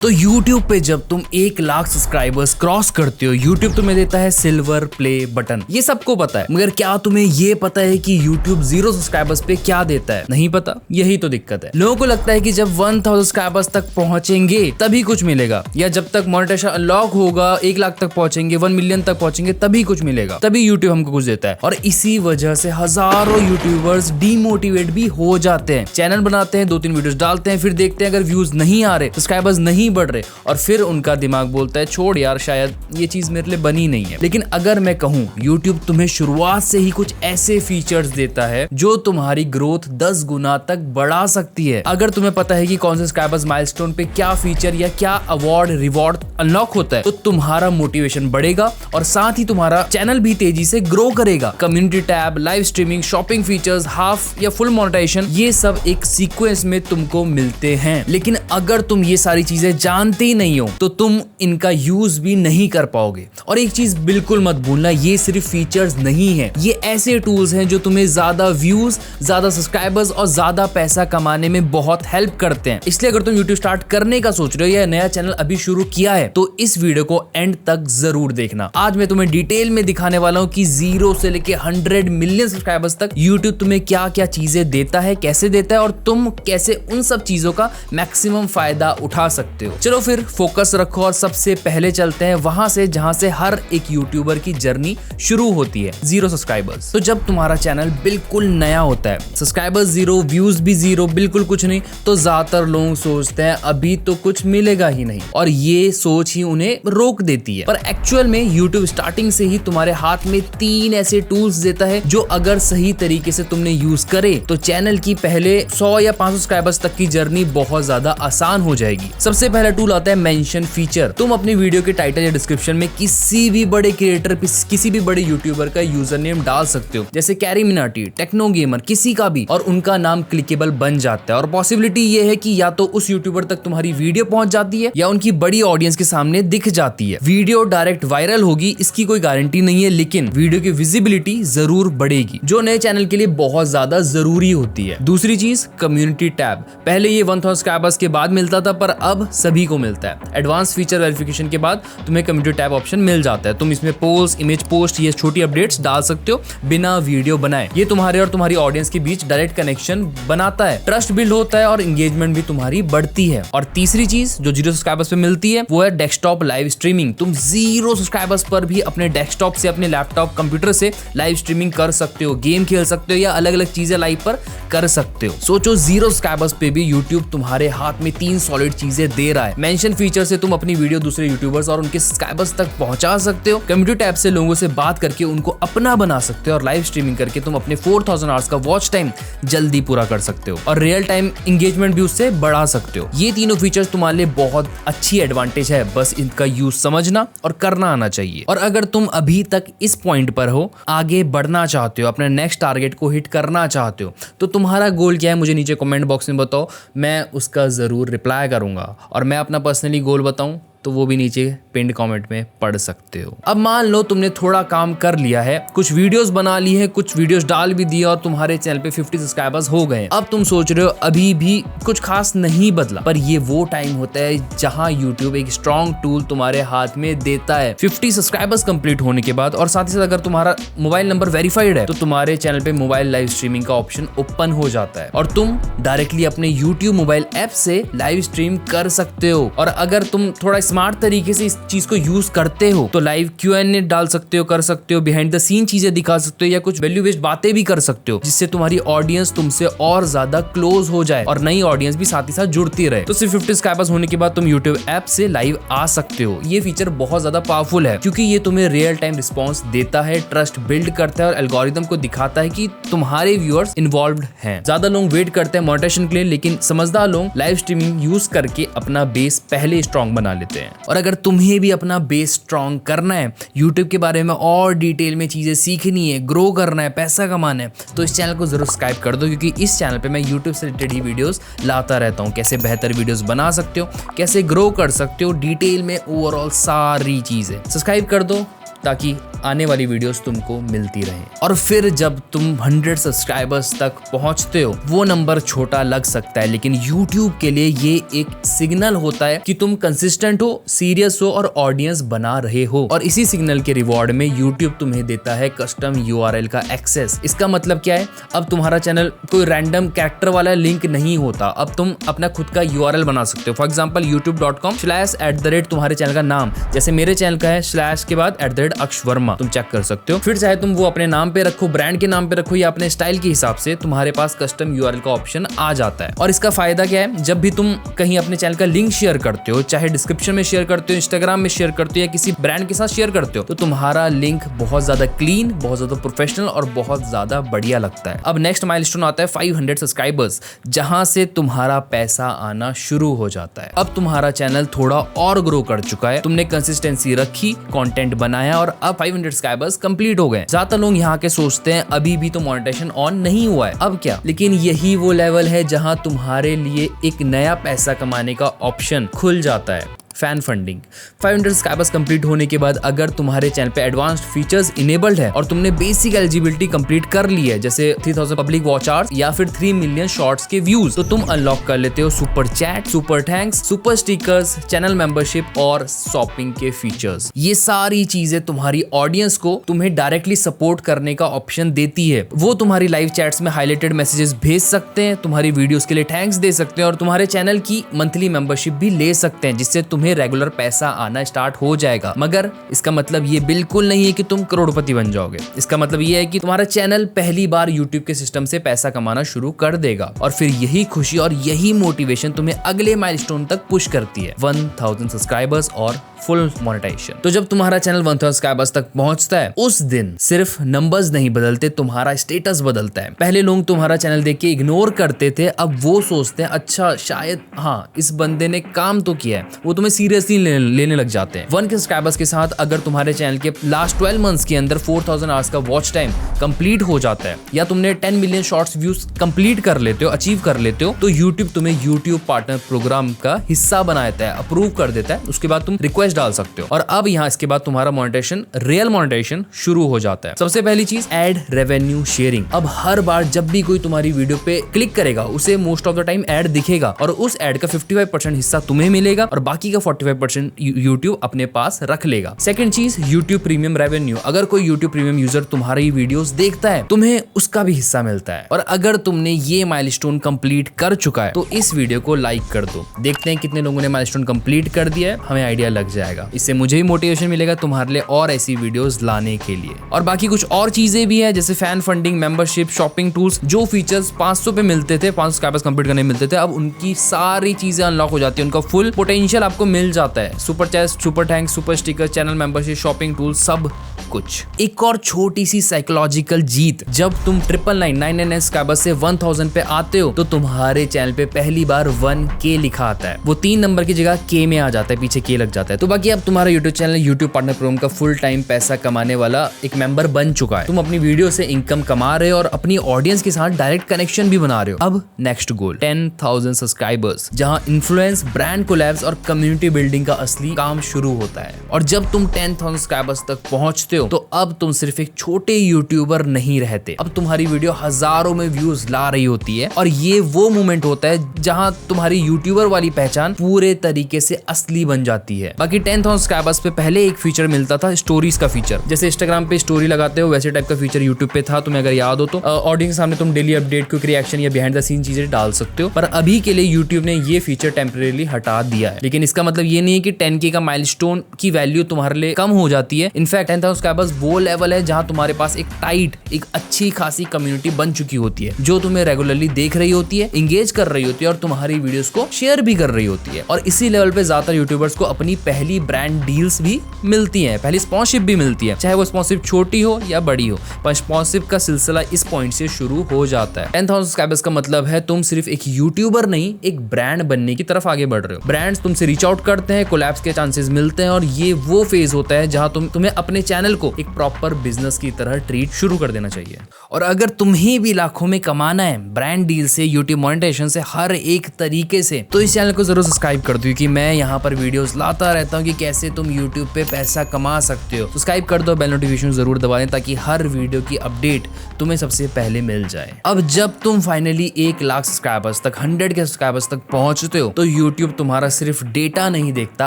तो YouTube पे जब तुम 1 लाख सब्सक्राइबर्स क्रॉस करते हो, YouTube तुम्हें देता है सिल्वर प्ले बटन। ये सबको पता है, मगर क्या तुम्हें ये पता है कि YouTube 0 सब्सक्राइबर्स पे क्या देता है? नहीं पता। यही तो दिक्कत है। लोगों को लगता है कि जब 1000 सब्सक्राइबर्स तक पहुंचेंगे तभी कुछ मिलेगा, या जब तक मोनेटाइजेशन अनलॉक होगा 1 लाख तक पहुंचेंगे, 1 मिलियन तक पहुंचेंगे तभी कुछ मिलेगा, तभी YouTube हमको कुछ देता है। और इसी वजह से हजारों यूट्यूबर्स डीमोटिवेट भी हो जाते हैं। चैनल बनाते हैं, 2-3 वीडियोस डालते हैं, फिर देखते हैं अगर व्यूज नहीं आ रहे, सब्सक्राइबर्स नहीं बढ़ रहे, और फिर उनका दिमाग बोलता है छोड़ यार, शायद ये चीज मेरे लिए बनी नहीं है। लेकिन अगर मैं कहूं, YouTube तुम्हें शुरुआत से ही कुछ ऐसे फीचर्स देता है जो तुम्हारी ग्रोथ 10 गुना तक बढ़ा सकती है। अगर तुम्हें पता है कि कौन से सब्सक्राइबर्स माइलस्टोन पे क्या फीचर या क्या अवार्ड रिवॉर्ड अनलॉक होता है, तो तुम्हारा मोटिवेशन बढ़ेगा और साथ ही तुम्हारा चैनल भी तेजी से ग्रो करेगा। Community tab, live streaming, shopping features, half या फुल मोनेटाइजेशन, ये सब एक सीक्वेंस में तुमको मिलते हैं। लेकिन अगर तुम ये सारी चीजें जानते ही नहीं हो तो तुम इनका यूज भी नहीं कर पाओगे। और एक चीज बिल्कुल मत भूलना, ये सिर्फ फीचर्स नहीं है, ये ऐसे टूल्स हैं जो तुम्हें ज्यादा व्यूज, ज्यादा सब्सक्राइबर्स और ज्यादा पैसा कमाने में बहुत हेल्प करते हैं। इसलिए अगर तुम YouTube स्टार्ट करने का सोच रहे हो या नया चैनल अभी शुरू किया है तो इस वीडियो को एंड तक जरूर देखना। आज मैं तुम्हें डिटेल में दिखाने वाला हूं कि 0 से लेके 100 मिलियन सब्सक्राइबर्स तक YouTube तुम्हें क्या क्या चीजें देता है, कैसे देता है, और तुम कैसे उन सब चीजों का मैक्सिमम फायदा उठा सकते हो। चलो फिर फोकस रखो और सबसे पहले चलते हैं वहां से जहां से हर एक यूट्यूबर की जर्नी शुरू होती है, 0 सब्सक्राइबर्स। तो जब तुम्हारा चैनल बिल्कुल नया होता है, सब्सक्राइबर्स 0, व्यूज भी 0, बिल्कुल कुछ नहीं, तो ज्यादातर लोग सोचते हैं अभी तो कुछ मिलेगा ही नहीं, और ये सोच ही उन्हें रोक देती है। पर एक्चुअल में यूट्यूब स्टार्टिंग से ही तुम्हारे हाथ में 3 ऐसे टूल्स देता है जो अगर सही तरीके से तुमने यूज करे तो चैनल की पहले 100 या 500 सब्सक्राइबर्स तक की जर्नी बहुत ज्यादा आसान हो जाएगी। सबसे पहला टूल आता है मेंशन फीचर। तुम अपनी वीडियो के टाइटल या डिस्क्रिप्शन में किसी भी बड़े क्रिएटर, किसी भी बड़े यूट्यूबर का यूजर नेम डाल सकते हो, जैसे कैरी मिनाटी, टेक्नो गेमर, किसी का भी, और उनका नाम क्लिकेबल बन जाता है। और पॉसिबिलिटी ये है कि या तो उस यूट्यूबर तक तुम्हारी वीडियो पहुंच जाती है या उनकी बड़ी ऑडियंस के सामने दिख जाती है। वीडियो डायरेक्ट वायरल होगी इसकी कोई गारंटी नहीं है, लेकिन वीडियो की विजिबिलिटी जरूर बढ़ेगी, जो नए चैनल के लिए बहुत ज्यादा जरूरी होती है। दूसरी चीज, कम्युनिटी टैब। पहले ये 1000 सब्सक्राइबर्स के बाद मिलता था, पर अब सभी को मिलता है। एडवांस फीचर वेरिफिकेशन के बाद तुम्हें कम्युनिटी टैब ऑप्शन मिल जाता है। तुम इसमें पोस्ट, इमेज पोस्ट, ये छोटी अपडेट्स डाल सकते हो बिना वीडियो बनाए। ये तुम्हारे और तुम्हारी ऑडियंस के बीच डायरेक्ट कनेक्शन बनाता है, ट्रस्ट बिल्ड होता है और एंगेजमेंट भी तुम्हारी बढ़ती है। और तीसरी चीज जो 0 सब्सक्राइबर्स पे मिलती है वो है डेस्कटॉप लाइव स्ट्रीमिंग। तुम 0 सब्सक्राइबर्स पर भी अपने डेस्कटॉप से, अपने लैपटॉप, कंप्यूटर से लाइव स्ट्रीमिंग कर सकते हो, गेम खेल सकते हो या अलग अलग चीजें लाइव पर कर सकते हो। सोचो 0 सब्सक्राइबर्स पे भी YouTube तुम्हारे हाथ में 3 सॉलिड चीजें दे रहा है। मेंशन फीचर से तुम अपनी वीडियो दूसरे यूट्यूबर्स और उनके सब्सक्राइबर्स तक पहुंचा सकते हो। कम्युनिटी टैब से लोगों से बात करके उनको अपना बना सकते हो, और लाइव स्ट्रीमिंग करके तुम अपने 4000 आवर्स का वॉच टाइम जल्दी पूरा कर सकते हो और रियल टाइम एंगेजमेंट भी उससे बढ़ा सकते हो। ये तीनों फीचर्स तुम्हारे लिए बहुत अच्छी एडवांटेज है, बस इनका यूज समझना और करना आना चाहिए। और अगर तुम अभी तक इस पॉइंट पर हो, आगे बढ़ना चाहते हो, अपने नेक्स्ट टारगेट को हिट करना चाहते हो, तो तुम्हारा गोल क्या है मुझे नीचे कमेंट बॉक्स में बताओ, मैं उसका जरूर रिप्लाई करूंगा। और मैं अपना पर्सनली गोल बताऊं तो वो भी नीचे पिंड कमेंट में पढ़ सकते हो। अब मान लो तुमने थोड़ा काम कर लिया है, कुछ वीडियोस बना ली है, कुछ वीडियोस डाल भी दिए और तुम्हारे चैनल पे 50 सब्सक्राइबर्स हो गए। अब तुम सोच रहे हो अभी भी कुछ खास नहीं बदला, पर ये वो टाइम होता है जहां YouTube एक स्ट्रॉन्ग टूल तुम्हारे हाथ में देता है। 50 सब्सक्राइबर्स कंप्लीट होने के बाद और साथ ही साथ अगर तुम्हारा मोबाइल नंबर वेरीफाइड है तो तुम्हारे चैनल पे मोबाइल लाइव स्ट्रीमिंग का ऑप्शन ओपन हो जाता है और तुम डायरेक्टली अपने YouTube मोबाइल ऐप से लाइव स्ट्रीम कर सकते हो। और अगर तुम थोड़ा स्मार्ट तरीके से इस चीज को यूज करते हो तो लाइव Q&A डाल सकते हो, कर सकते हो, बिहाइंड द सीन चीजें दिखा सकते हो या कुछ वैल्यू बेस्ड बातें भी कर सकते हो, जिससे तुम्हारी ऑडियंस तुमसे और ज्यादा क्लोज हो जाए और नई ऑडियंस भी साथ ही साथ जुड़ती रहे। तो सिर्फ 50 सब्सक्राइबर्स होने के बाद तुम YouTube ऐप से लाइव आ सकते हो। ये फीचर बहुत ज्यादा पावरफुल है क्योंकि ये तुम्हें रियल टाइम रिस्पॉन्स देता है, ट्रस्ट बिल्ड करता है और एल्गोरिथम को दिखाता है कि तुम्हारे व्यूअर्स इन्वॉल्व्ड हैं। ज्यादा लोग वेट करते हैं मोनेटाइजेशन के लिए, लेकिन समझदार लोग लाइव स्ट्रीमिंग यूज करके अपना बेस पहले स्ट्रॉन्ग बना लेते हैं। और अगर तुम्हें भी अपना बेस स्ट्रॉन्ग करना है, YouTube के बारे में और डिटेल में चीजें सीखनी है, ग्रो करना है, पैसा कमाना है, तो इस चैनल को जरूर सब्सक्राइब कर दो, क्योंकि इस चैनल पे मैं YouTube से रिलेटेड ही वीडियोस लाता रहता हूँ। कैसे बेहतर वीडियोस बना सकते हो, कैसे ग्रो कर सकते हो, डिटेल में ओवरऑल सारी चीजें। सब्सक्राइब कर दो ताकि आने वाली वीडियोस तुमको मिलती रहे। और फिर जब तुम 100 सब्सक्राइबर्स तक पहुंचते हो, वो नंबर छोटा लग सकता है, लेकिन YouTube के लिए ये एक सिग्नल होता है कि तुम कंसिस्टेंट हो, सीरियस हो और ऑडियंस बना रहे हो। और इसी सिग्नल के रिवॉर्ड में YouTube तुम्हें देता है कस्टम URL का एक्सेस। इसका मतलब क्या है? अब तुम्हारा चैनल कोई रैंडम कैरेक्टर वाला लिंक नहीं होता, अब तुम अपना खुद का URL बना सकते हो। फॉर एग्जाम्पल youtube.com/@ तुम्हारे चैनल का नाम, जैसे मेरे चैनल का है स्लैश के बाद @अक्ष वर्मा, तुम चेक कर सकते हो। फिर चाहे तुम वो अपने नाम पे रखो, ब्रांड के नाम पे रखो या अपने स्टाइल के हिसाब से, तुम्हारे पास कस्टम URL का ऑप्शन आ जाता है। और इसका फायदा क्या है? जब भी तुम कहीं अपने चैनल का लिंक शेयर करते हो, चाहे डिस्क्रिप्शन में शेयर करते हो, इंस्टाग्राम में शेयर करते हो या किसी ब्रांड के साथ शेयर करते हो, तो तुम्हारा लिंक बहुत ज्यादा क्लीन, बहुत ज्यादा प्रोफेशनल और बहुत ज्यादा बढ़िया लगता है। अब नेक्स्ट माइलस्टोन आता है 500 सब्सक्राइबर्स, जहां से तुम्हारा पैसा आना शुरू हो जाता है। अब तुम्हारा चैनल थोड़ा और ग्रो कर चुका है, तुमने कंसिस्टेंसी रखी, कंटेंट बनाया और अब 500 सब्सक्राइबर्स कंप्लीट हो गए। ज्यादा लोग यहाँ के सोचते हैं अभी भी तो मोनेटाइजेशन ऑन नहीं हुआ है, अब क्या? लेकिन यही वो लेवल है जहां तुम्हारे लिए एक नया पैसा कमाने का ऑप्शन खुल जाता है, फैन फंडिंग। 500 सब्सक्राइबर्स कंप्लीट होने के बाद अगर तुम्हारे चैनल पे एडवांस्ड फीचर्स इनेबल्ड है और तुमने बेसिक एलिजिबिलिटी कंप्लीट कर ली है, जैसे 3000 पब्लिक वॉच आवर्स या फिर 3 मिलियन शॉर्ट्स के व्यूज, तो तुम अनलॉक कर लेते हो super chat, super thanks, super stickers, channel membership और शॉपिंग के फीचर्स। ये सारी चीजें तुम्हारी ऑडियंस को तुम्हें डायरेक्टली सपोर्ट करने का ऑप्शन देती है। वो तुम्हारी लाइव चैट्स में हाईलाइटेड मैसेजेस भेज सकते हैं, तुम्हारी वीडियोस के लिए थैंक्स दे सकते हैं और तुम्हारे चैनल की मंथली मेंबरशिप भी ले सकते हैं, जिससे तुम्हें रेगुलर पैसा आना स्टार्ट हो जाएगा। मगर इसका मतलब ये बिल्कुल नहीं है कि तुम करोड़पति बन जाओगे। इसका मतलब ये है कि तुम्हारा चैनल पहली बार YouTube के सिस्टम से पैसा कमाना शुरू कर देगा और फिर यही खुशी और यही मोटिवेशन तुम्हें अगले माइलस्टोन तक पुश करती है, 1000 सब्सक्राइबर्स और फुल मोनेटाइजेशन। तो जब तुम्हारा चैनल 1000 सब्सक्राइबर्स तक पहुंचता है, उस दिन सिर्फ नंबर्स नहीं बदलते, तुम्हारा स्टेटस बदलता है। पहले लोग तुम्हारा चैनल देख के इग्नोर करते थे, अब वो सोचते हैं अच्छा शायद हाँ इस बंदे ने काम तो किया है, वो तुम्हें सीरियसली लेने लग जाते हैं। 1K सब्सक्राइबर्स के साथ अगर तुम्हारे चैनल के लास्ट 12 मंथ्स के अंदर 4000 आवर्स का वॉच टाइम कंप्लीट हो जाता है या तुमने 10 मिलियन शॉर्ट्स व्यूज कंप्लीट कर लेते हो, अचीव कर लेते हो, तो YouTube तुम्हें YouTube पार्टनर प्रोग्राम का हिस्सा बनाता है, अप्रूव कर देता है। उसके बाद तुम रिक्वेस्ट डाल सकते हो और अब यहाँ इसके बाद तुम्हारा मोनेटाइजेशन, रियल मोनेटाइजेशन शुरू हो जाता है। सबसे पहली चीज एड रेवेन्यू शेयरिंग। अब हर बार जब भी कोई तुम्हारी वीडियो पे क्लिक करेगा, उसे most of the time ad दिखेगा और उस एड का 55% हिस्सा तुम्हें मिलेगा और बाकी का 45% YouTube अपने पास रख लेगा। सेकंड चीज YouTube प्रीमियम रेवेन्यू। अगर कोई YouTube प्रीमियम यूजर तुम्हारी वीडियोस देखता है, तुम्हें उसका भी हिस्सा मिलता है। और अगर तुमने ये माइलस्टोन कंप्लीट कर चुका है तो इस वीडियो को लाइक कर दो। देखते हैं कितने लोगों ने माइलस्टोन कंप्लीट कर दिया है, हमें आइडिया लग जाएगा। इससे मुझे ही मोटिवेशन मिलेगा तुम्हारे लिए और ऐसी वीडियोस लाने के लिए। और बाकी कुछ और चीजें भी है, जैसे fan funding, membership, shopping tools. जो फीचर्स 500 पे मिलते थे, 500 सब्सक्राइबर्स कंप्लीट करने मिलते थे, अब उनकी सारी चीजें अनलॉक हो जाती है, उनका फुल पोटेंशियल आपको मिल जाता है। Super chat, super thanks, super sticker, channel membership, shopping tool, सब कुछ। एक और छोटी सी साइकोलॉजिकल जीत, जब तुम 999 सब्सक्राइबर्स से 1000 पे आते हो तो तुम्हारे चैनल पे पहली बार 1K लिखा आता है। वो 3 नंबर की जगह K में आ जाता है, पीछे K लग जाता है। तो बाकी अब तुम्हारा YouTube channel YouTube partner program का फुल टाइम पैसा कमाने वाला एक मेंबर बन चुका है। तुम अपनी वीडियो से इनकम कमा रहे हो और अपनी ऑडियंस के साथ डायरेक्ट कनेक्शन भी बना रहे हो। अब नेक्स्ट गोल 10,000 सब्सक्राइबर्स, जहां इन्फ्लुएंस, ब्रांड कोलैब्स और कम्युनिटी बिल्डिंग का असली काम शुरू होता है। और जब तुम 10,000 सब्सक्राइबर्स तक पहुंचते हो तो अब तुम सिर्फ एक छोटे यूट्यूबर नहीं रहते, अब तुम्हारी वीडियो हजारों में व्यूज ला रही होती है। और ये वो मोमेंट होता है जहां तुम्हारी यूट्यूबर वाली पहचान पूरे तरीके से असली बन जाती है। बाकी 10,000 सब्सक्राइबर्स पे पहले एक फीचर मिलता था, स्टोरीज का फीचर। जैसे इंस्टाग्राम पे स्टोरी लगाते हो वैसे टाइप का फीचर यूट्यूब पे था, तुम्हें अगर याद हो तो। ऑडियंस के सामने तुम डेली अपडेट, क्विक रिएक्शन या बिहाइंड द सीन चीजें डाल सकते हो। पर अभी के लिए यूट्यूब ने ये फीचर टेम्परेरी हटा दिया है। लेकिन इसका मतलब ये नहीं है कि 10K का माइलस्टोन की वैल्यू तुम्हारे लिए कम हो जाती है। इनफैक्ट 10,000 सब्सक्राइबर्स वो लेवल है जहां तुम्हारे पास एक टाइट, एक अच्छी खासी कम्युनिटी बन चुकी होती है, जो तुम्हें रेगुलरली देख रही होती है, इंगेज कर रही होती है और तुम्हारी वीडियोस को शेयर भी कर रही होती है। और इसी लेवल पे ज्यादातर यूट्यूबर्स को अपनी पहली ब्रांड डील्स भी मिलती हैं, पहली स्पॉन्सरशिप भी मिलती है, चाहे वो स्पॉन्सरशिप छोटी हो या बड़ी हो, पर स्पॉन्सरशिप का सिलसिला इस पॉइंट से शुरू हो जाता है। 10,000 सब्सक्राइबर्स का मतलब है तुम सिर्फ एक यूट्यूबर नहीं, एक ब्रांड बनने की तरफ आगे बढ़ रहे हो। ब्रांड्स तुमसे रीच आउट करते हैं, कोलैब्स के चांसेस मिलते हैं और ये वो फेज होता है जहां तुम्हें अपने चैनल को एक प्रॉपर बिजनेस की तरह ट्रीट शुरू कर देना चाहिए। और अगर तुम्हें भी लाखों में कमाना है ब्रांड डील से, यूट्यूब मोनेटाइजेशन से, हर एक तरीके से, तो इस चैनल को जरूर सब्सक्राइब कर दो क्योंकि मैं यहाँ पर वीडियोस लाता रहता हूँ कि कैसे तुम यूट्यूब पे पैसा कमा सकते हो। सब्सक्राइब कर दो, बेल नोटिफिकेशन जरूर दबा दें ताकि हर वीडियो की अपडेट तुम्हें सबसे पहले मिल जाए। अब जब तुम फाइनली 1 लाख सब्सक्राइबर्स तक, 100 के सब्सक्राइबर्स तक पहुंचते हो तो यूट्यूब तुम्हारा सिर्फ डेटा नहीं देखता,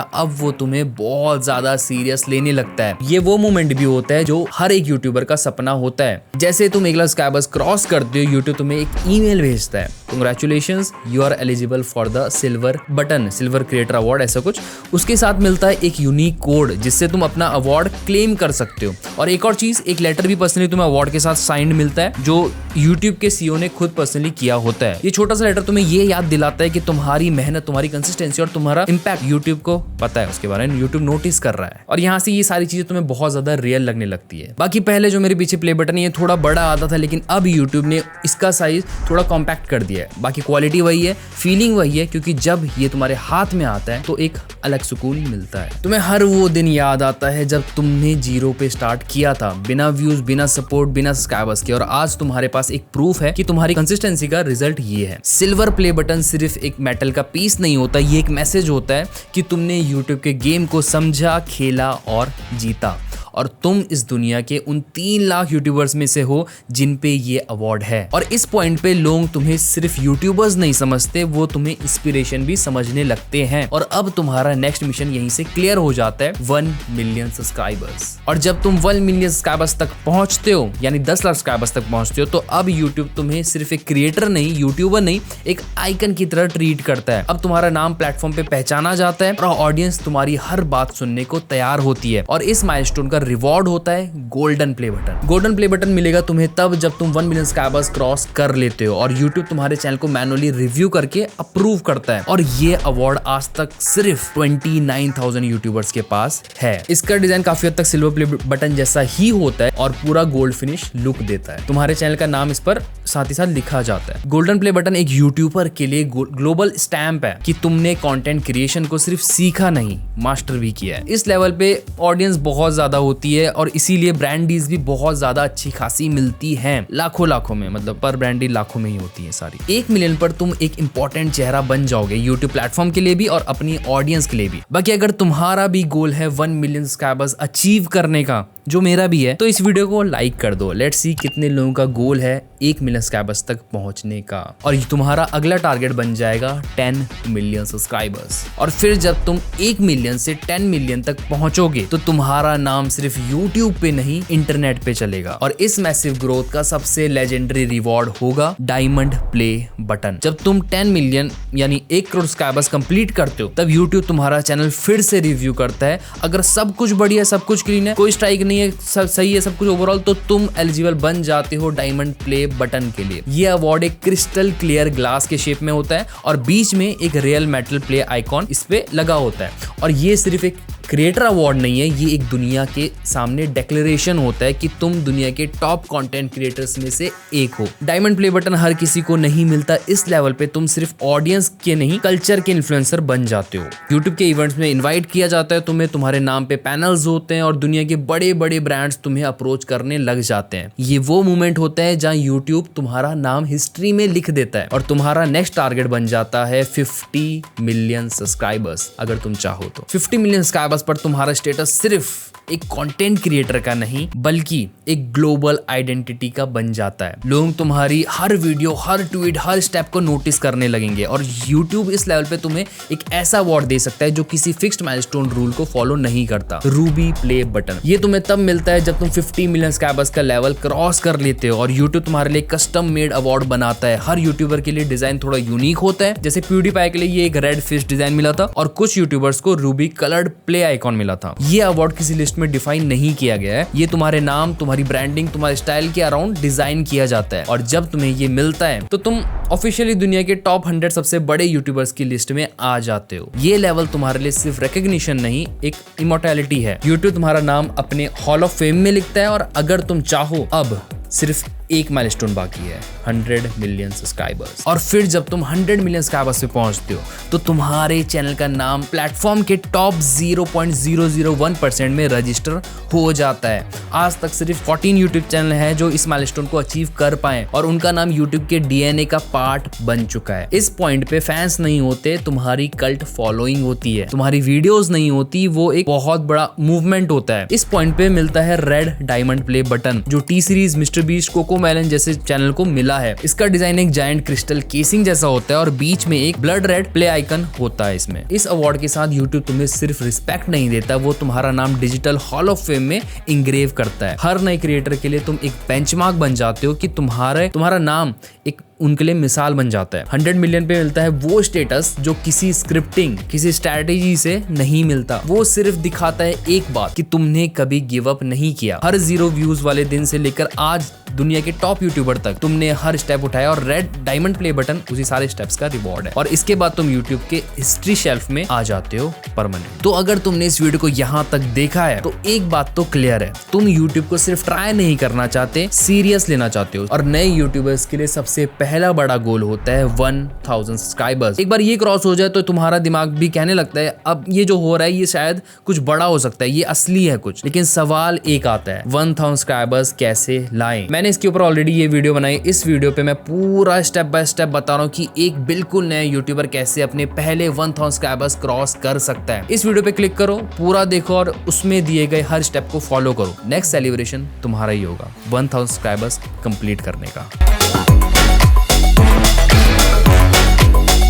अब वो तुम्हें बहुत ज्यादा सीरियस लेने लगता है। ये वो मोमेंट भी होता है जो हर एक यूट्यूबर का सपना होता है। जैसे तुम 1 लाख सब्सक्राइबर्स क्रॉस करते हो, यूट्यूब तुम्हें एक ईमेल भेजता है, congratulations you are eligible for the silver button, silver creator award, ऐसा कुछ। उसके साथ मिलता है एक यूनिक कोड जिससे तुम अपना अवार्ड क्लेम कर सकते हो। और एक और चीज, एक लेटर भी पर्सनली तुम्हें अवार्ड के साथ साइंड मिलता है जो यूट्यूब के सीईओ ने खुद पर्सनली किया होता है। ये छोटा सा लेटर तुम्हें ये याद दिलाता है कि तुम्हारी मेहनत, तुम्हारी कंसिस्टेंसी और तुम्हारा इंपैक्ट यूट्यूब को पता है, उसके बारे में यूट्यूब नोटिस कर रहा है। और यहाँ से ये सारी चीजें तुम्हें बहुत ज्यादा रियल लगने लगती है। बाकी पहले जो मेरे पीछे प्ले बटन ये थोड़ा बड़ा आता था, लेकिन अब यूट्यूब ने इसका साइज थोड़ा कॉम्पैक्ट कर दिया है। बाकी क्वालिटी वही है, फीलिंग वही है, क्योंकि जब ये तुम्हारे हाथ में आता है तो एक अलग सुकून मिलता है। तुम्हें हर वो दिन याद आता है जब तुमने 0 पे स्टार्ट किया था, बिना व्यूज, बिना सपोर्ट, बिना सब्सक्राइबर्स के, और आज तुम्हारे पास एक प्रूफ है कि तुम्हारी कंसिस्टेंसी का रिजल्ट ये है। सिल्वर प्ले बटन सिर्फ एक मेटल का पीस नहीं होता, ये एक मैसेज होता है कि तुमने यूट्यूब के गेम को समझा, खेला और जीता। और तुम इस दुनिया के उन 3 लाख यूट्यूबर्स में से हो जिन पे ये अवार्ड है। और इस पॉइंट पे लोग तुम्हें सिर्फ यूट्यूबर्स नहीं समझते, वो तुम्हें इंस्पिरेशन भी समझने लगते हैं। और अब तुम्हारा नेक्स्ट मिशन यहीं से क्लियर हो जाता है, 1 मिलियन सब्सक्राइबर्स। और जब तुम 1 मिलियन सब्सक्राइबर्स तक पहुंचते हो, यानी 10 लाख सब्सक्राइबर्स तक पहुंचते हो, तो अब यूट्यूब तुम्हें सिर्फ एक क्रिएटर नहीं, यूट्यूबर नहीं, एक आइकन की तरह ट्रीट करता है। अब तुम्हारा नाम प्लेटफॉर्म पे पहचाना जाता है और ऑडियंस तुम्हारी हर बात सुनने को तैयार होती है। और इस माइलस्टोन का रिवॉर्ड होता है golden play button. Golden play button मिलेगा तुम्हें तब जब तुम 1 मिलियन सब्सक्राइबर्स क्रॉस कर लेते हो और यूट्यूब तुम्हारे चैनल को मैनुअली रिव्यू करके अप्रूव करता है। और ये अवार्ड आज तक सिर्फ 29,000 यूट्यूबर्स के पास है। इसका डिजाइन काफी हद तक सिल्वर प्ले बटन जैसा ही होता है और पूरा गोल्ड फिनिश लुक देता है। तुम्हारे चैनल का नाम इस पर साथ ही साथ लिखा जाता है। गोल्डन प्ले बटन एक यूट्यूबर के लिए ग्लोबल स्टैंप है कि तुमने कंटेंट क्रिएशन को सिर्फ सीखा नहीं, मास्टर भी किया है। इस लेवल पे ऑडियंस बहुत ज्यादा होती है और इसीलिए ब्रांड डील्स भी बहुत ज्यादा अच्छी खासी मिलती हैं, लाखों में, मतलब पर ब्रांड डील लाखों में ही होती है सारी। 1 मिलियन पर तुम एक इंपॉर्टेंट चेहरा बन जाओगे यूट्यूब प्लेटफॉर्म के लिए भी और अपनी ऑडियंस के लिए भी। बाकी अगर तुम्हारा भी गोल है 1 मिलियन सब्सक्राइबर्स अचीव करने का, जो मेरा भी है, तो इस वीडियो को लाइक कर दो। लेट्स सी कितने लोगों का गोल है 1 मिलियन सब्सक्राइबर्स तक पहुंचने का। और तुम्हारा अगला टारगेट बन जाएगा 10 मिलियन सब्सक्राइबर्स। और फिर जब तुम 1 मिलियन से 10 मिलियन तक पहुंचोगे तो तुम्हारा नाम सिर्फ यूट्यूब पे नहीं, इंटरनेट पे चलेगा। और इस मैसिव ग्रोथ का सबसे लेजेंडरी रिवॉर्ड होगा डायमंड प्ले बटन। जब तुम 10 मिलियन यानी 1 करोड़ सब्सक्राइबर्स कंप्लीट करते हो, तब यूट्यूब तुम्हारा चैनल फिर से रिव्यू करता है। अगर सब कुछ बढ़िया, सब कुछ क्लीन है, कोई स्ट्राइक नहीं है, सब सही है, सब कुछ ओवरऑल, तो तुम एलिजिबल बन जाते हो डायमंड प्ले बटन के लिए। ये अवार्ड एक क्रिस्टल क्लियर ग्लास के शेप में होता है और बीच में एक रियल मेटल प्ले आइकॉन इस पे लगा होता है। और ये सिर्फ एक क्रिएटर अवार्ड नहीं है, ये एक दुनिया के सामने डिक्लेरेशन होता है कि तुम दुनिया के टॉप कंटेंट क्रिएटर्स में से एक हो। डायमंड प्ले बटन हर किसी को नहीं मिलता। इस लेवल पे तुम सिर्फ ऑडियंस के नहीं, कल्चर के इन्फ्लुएंसर बन जाते हो। यूट्यूब के इवेंट्स में इनवाइट किया जाता है तुम्हें, तुम्हारे नाम पे पैनल्स होते हैं और दुनिया के बड़े बड़े ब्रांड्स तुम्हें अप्रोच करने लग जाते हैं। ये वो मोमेंट होता है जहाँ यूट्यूब तुम्हारा नाम हिस्ट्री में लिख देता है और तुम्हारा नेक्स्ट टारगेट बन जाता है 50 मिलियन सब्सक्राइबर्स। अगर तुम चाहो तो 50 मिलियन सब्सक्राइबर्स पर तुम्हारा स्टेटस सिर्फ एक कंटेंट क्रिएटर का नहीं बल्कि एक ग्लोबल आइडेंटिटी का बन जाता है। लोग तुम्हारी हर वीडियो, हर ट्वीट, हर स्टेप को नोटिस करने लगेंगे और YouTube इस लेवल पे तुम्हें एक ऐसा अवार्ड दे सकता है जो किसी फिक्स्ड माइलस्टोन रूल को फॉलो नहीं करता, रूबी प्ले बटन। ये तुम्हें तब मिलता है जब तुम 50 मिलियन सब्सक्राइबर्स का लेवल क्रॉस कर लेते हो और YouTube तुम्हारे लिए कस्टम मेड अवार्ड बनाता है। हर यूट्यूबर के लिए डिजाइन थोड़ा यूनिक होता है, जैसे PewDiePie के लिए ये एक रेड फिश डिजाइन मिला था और कुछ यूट्यूबर्स को रूबी कलर्ड प्ले आइकॉन मिला था। ये अवार्ड किसी लिस्ट में डिफाइन नहीं किया गया है, ये तुम्हारे नाम, तुम्हारी ब्रांडिंग, तुम्हारे स्टाइल के अराउंड डिजाइन किया जाता है। और जब तुम्हें ये मिलता है तो तुम ऑफिशियली दुनिया के टॉप 100 सबसे बड़े यूट्यूबर्स की लिस्ट में आ जाते हो। ये लेवल तुम्हारे लिए सिर्फ रिकॉग्निशन नहीं, एक इमोर्टैलिटी है। यूट्यूब तुम्हारा नाम अपने हॉल ऑफ फेम में लिखता है और अगर तुम चाहो अब सिर्फ एक माइलस्टोन बाकी है, 100 मिलियन सब्सक्राइबर्स। और फिर जब तुम 100 मिलियन सब्सक्राइबर्स पे पहुंचते हो तो तुम्हारे चैनल का नाम प्लेटफॉर्म के टॉप 0.001% में रजिस्टर हो जाता है। आज तक सिर्फ 14 यूट्यूब चैनल हैं जो इस माइलस्टोन को अचीव कर पाए और उनका नाम यूट्यूब के डीएनए का पार्ट बन चुका है। इस पॉइंट पे फैंस नहीं होते, तुम्हारी कल्ट फॉलोइंग होती है, तुम्हारी वीडियोस नहीं होती, वो एक बहुत बड़ा मूवमेंट होता है। इस पॉइंट पे मिलता है रेड डायमंड प्ले बटन, जो T series, mister beast, CoComelon जैसे चैनल को मिला है। इसका डिजाइन एक जायंट क्रिस्टल केसिंग जैसा होता है और बीच में एक ब्लड रेड प्ले आइकन होता है। इसमें इस अवार्ड के साथ यूट्यूब तुम्हें सिर्फ रिस्पेक्ट नहीं देता, वो तुम्हारा नाम डिजिटल हॉल ऑफ फेम में इंग्रेव करता है। हर नए क्रिएटर के लिए तुम एक बेंचमार्क बन जाते हो कि तुम्हारा नाम एक उनके लिए मिसाल बन जाता है। 100 मिलियन पे मिलता है वो स्टेटस जो किसी स्क्रिप्टिंग, किसी स्ट्रैटेजी से नहीं मिलता। वो सिर्फ दिखाता है एक बात कि तुमने कभी गिव अप नहीं किया। हर 0 व्यूज वाले दिन से लेकर आज दुनिया के टॉप यूट्यूबर तक तुमने हर स्टेप उठाया और रेड डायमंड प्ले बटन उसी सारे स्टेप्स का रिवॉर्ड है। और इसके बाद तुम यूट्यूब के हिस्ट्री शेल्फ में आ जाते हो परमानेंट। तो अगर तुमने इस वीडियो को यहाँ तक देखा है तो एक बात तो क्लियर है, तुम यूट्यूब को सिर्फ ट्राई नहीं करना चाहते, सीरियस लेना चाहते हो। और नए यूट्यूबर्स के लिए सबसे पहला बड़ा गोल होता है 1000 सब्सक्राइबर्स। एक बार ये क्रॉस हो जाए तो तुम्हारा दिमाग भी कहने लगता है अब ये जो हो रहा है ये शायद कुछ बड़ा हो सकता है, ये असली है कुछ। लेकिन सवाल एक आता है, 1000 सब्सक्राइबर्स कैसे लाएं? मैंने इसके ऊपर ऑलरेडी ये वीडियो बनाई। इस वीडियो पे मैं पूरा स्टेप बाय स्टेप बता रहा हूँ कि एक बिल्कुल नया यूट्यूबर कैसे अपने पहले 1000 सब्सक्राइबर्स क्रॉस कर सकता है। इस वीडियो पे क्लिक करो, पूरा देखो और उसमें दिए गए हर स्टेप को फॉलो करो। नेक्स्ट सेलिब्रेशन तुम्हारा ही होगा 1000 सब्सक्राइबर्स कंप्लीट करने का।